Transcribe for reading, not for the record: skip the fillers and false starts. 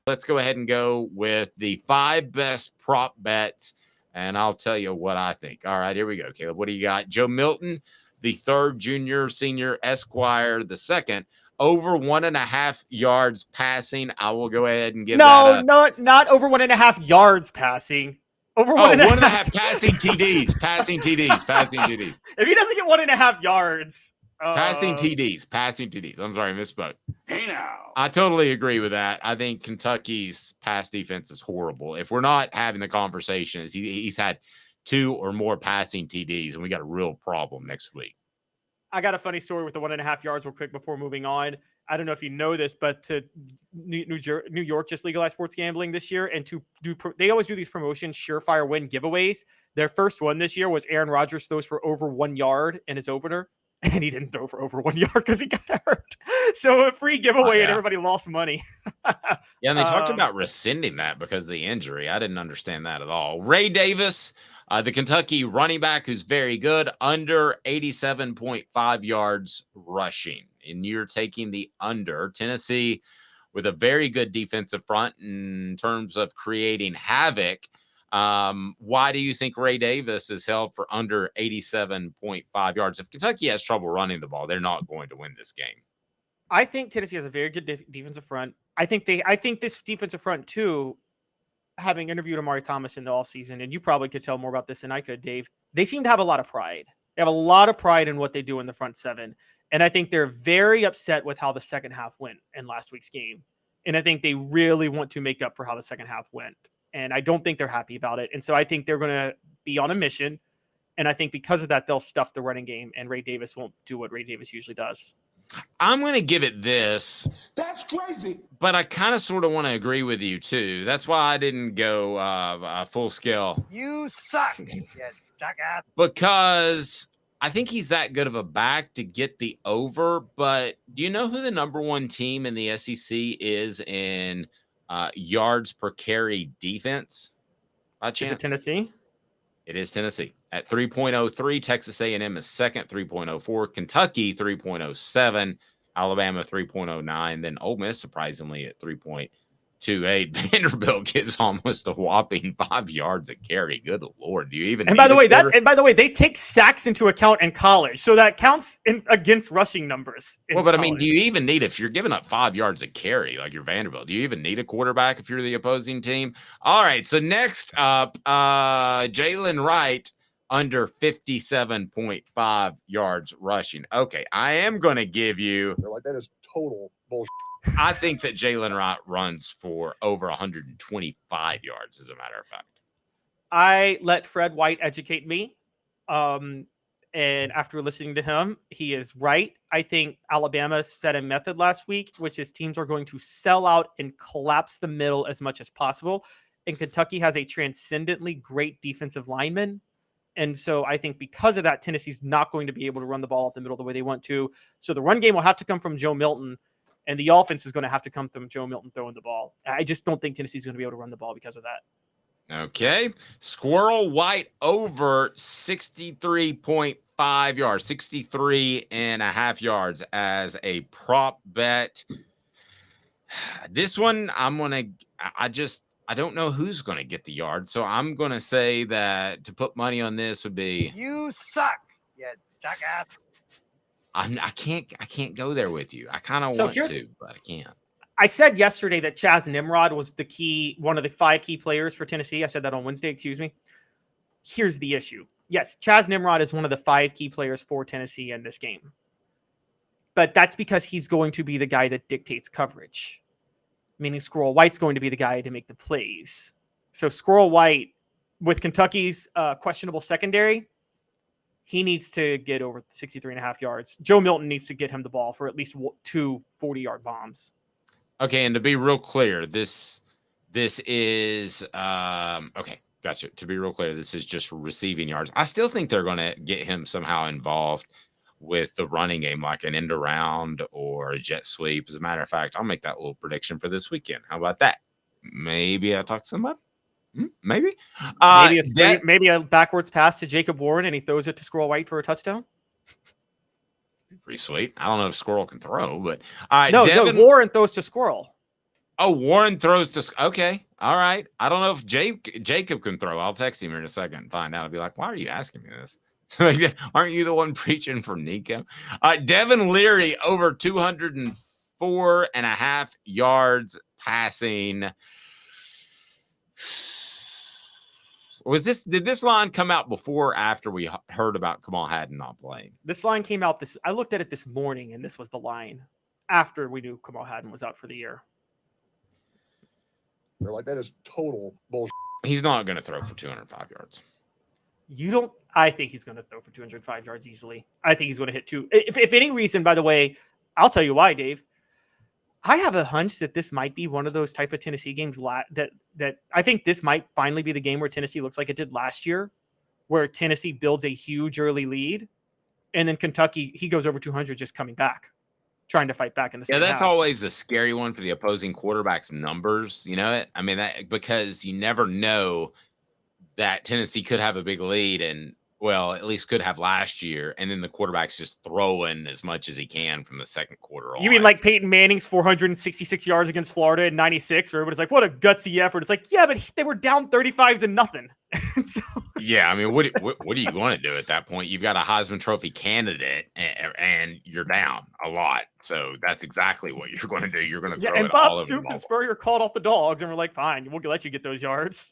Let's go ahead and go with the 5 best prop bets, and I'll tell you what I think. All right, here we go, Caleb. What do you got? Joe Milton, the 3rd junior, senior, Esquire, the 2nd, over 1.5 yards passing. I will go ahead and give that not over 1.5 yards passing. Over 1.5 passing TDs. Passing TDs. If he doesn't get 1.5 yards. Passing TDs. I'm sorry, I misspoke. Hey now. I totally agree with that. I think Kentucky's pass defense is horrible. If we're not having the conversation, he's had 2 or more passing TDs, and we got a real problem next week. I got a funny story with the 1.5 yards real quick before moving on. I don't know if you know this, but New York just legalized sports gambling this year, and they always do these promotions, surefire win giveaways. Their first one this year was Aaron Rodgers throws for over 1 yard in his opener. And he didn't throw for over 1 yard because he got hurt. So a free giveaway and everybody lost money. Yeah, and they talked about rescinding that because of the injury. I didn't understand that at all. Ray Davis, the Kentucky running back who's very good, under 87.5 yards rushing. And you're taking the under. Tennessee with a very good defensive front in terms of creating havoc. Why do you think Ray Davis is held for under 87.5 yards? If Kentucky has trouble running the ball, they're not going to win this game. I think Tennessee has a very good defensive front. I think this defensive front too, having interviewed Amari Thomas in the offseason, and you probably could tell more about this than I could, Dave. They seem to have a lot of pride. They have a lot of pride in what they do in the front seven. And I think they're very upset with how the second half went in last week's game. And I think they really want to make up for how the second half went. And I don't think they're happy about it. And so I think they're going to be on a mission. And I think because of that, they'll stuff the running game, and Ray Davis won't do what Ray Davis usually does. I'm going to give it this. That's crazy. But I kind of sort of want to agree with you, too. That's why I didn't go full scale. You suck, you jackass. Because I think he's that good of a back to get the over. But do you know who the number 1 team in the SEC is in yards per carry defense? By chance? Is it Tennessee? It is Tennessee at 3.03. Texas A&M is second, 3.04. Kentucky, 3.07. Alabama, 3.09. Then Ole Miss, surprisingly, at 3.28. Vanderbilt gives almost a whopping 5 yards a carry. Good Lord. Do you even? And by the way, they take sacks into account in college. So that counts against rushing numbers. Well, but college. I mean, do you even need, if you're giving up 5 yards a carry, like you're Vanderbilt, do you even need a quarterback if you're the opposing team? All right. So next up, Jaylen Wright under 57.5 yards rushing. Okay. I am going to give you. They're like, that is total bullshit. I think that Jaylen Wright runs for over 125 yards, as a matter of fact. I let Fred White educate me. And after listening to him, he is right. I think Alabama set a method last week, which is teams are going to sell out and collapse the middle as much as possible. And Kentucky has a transcendently great defensive lineman. And so I think because of that, Tennessee's not going to be able to run the ball up the middle the way they want to. So the run game will have to come from Joe Milton. And the offense is going to have to come from Joe Milton throwing the ball. I just don't think Tennessee's going to be able to run the ball because of that. Okay. Squirrel White over 63.5 yards, 63.5 yards as a prop bet. This one, I don't know who's going to get the yard. So I'm going to say that to put money on this would be. You suck, you jackass. I can't go there with you. I kind of want to, but I can't. I said yesterday that Chaz Nimrod was one of the 5 key players for Tennessee. I said that on Wednesday, excuse me. Here's the issue. Yes, Chaz Nimrod is one of the 5 key players for Tennessee in this game. But that's because he's going to be the guy that dictates coverage. Meaning Squirrel White's going to be the guy to make the plays. So Squirrel White, with Kentucky's questionable secondary, he needs to get over 63.5 yards. Joe Milton needs to get him the ball for at least 2 40-yard bombs. Okay, and to be real clear, this is okay. Gotcha. To be real clear, this is just receiving yards. I still think they're going to get him somehow involved with the running game, like an end around or a jet sweep. As a matter of fact, I'll make that little prediction for this weekend. How about that? Maybe I'll talk to somebody. Maybe. Maybe a backwards pass to Jacob Warren and he throws it to Squirrel White for a touchdown. Pretty sweet. I don't know if Squirrel can throw, but no, Warren throws to Squirrel. Oh, Warren throws to. Okay. All right. I don't know if Jacob can throw. I'll text him in a second and find out. I'll be like, why are you asking me this? Aren't you the one preaching for Nico? Devin Leary over 204.5 yards passing. Did this line come out before or after we heard about Kamal Hadden not playing? This line came out I looked at it this morning, and this was the line after we knew Kamal Hadden was out for the year. They're like, that is total bullshit. He's not going to throw for 205 yards. I think he's going to throw for 205 yards easily. I think he's going to hit two. If any reason, by the way, I'll tell you why, Dave. I have a hunch that this might be one of those type of Tennessee games that I think this might finally be the game where Tennessee looks like it did last year, where Tennessee builds a huge early lead, and then Kentucky, he goes over 200 just coming back, trying to fight back in the second Yeah, that's half. always a scary one for the opposing quarterback's numbers. You know it? I mean, that because you never know that Tennessee could have a big lead and, well, at least could have last year, and then the quarterback's just throwing as much as he can from the second quarter on. You mean like Peyton Manning's 466 yards against Florida in 96, where everybody's like, what a gutsy effort. It's like, yeah, but they were down 35-0. So, yeah, I mean, what are you going to do at that point? You've got a Heisman Trophy candidate, and you're down a lot. So that's exactly what you're going to do. You're going to throw and it all Bob over the Stoops ball. and Spurrier called off the dogs, and we're like, fine, we'll let you get those yards.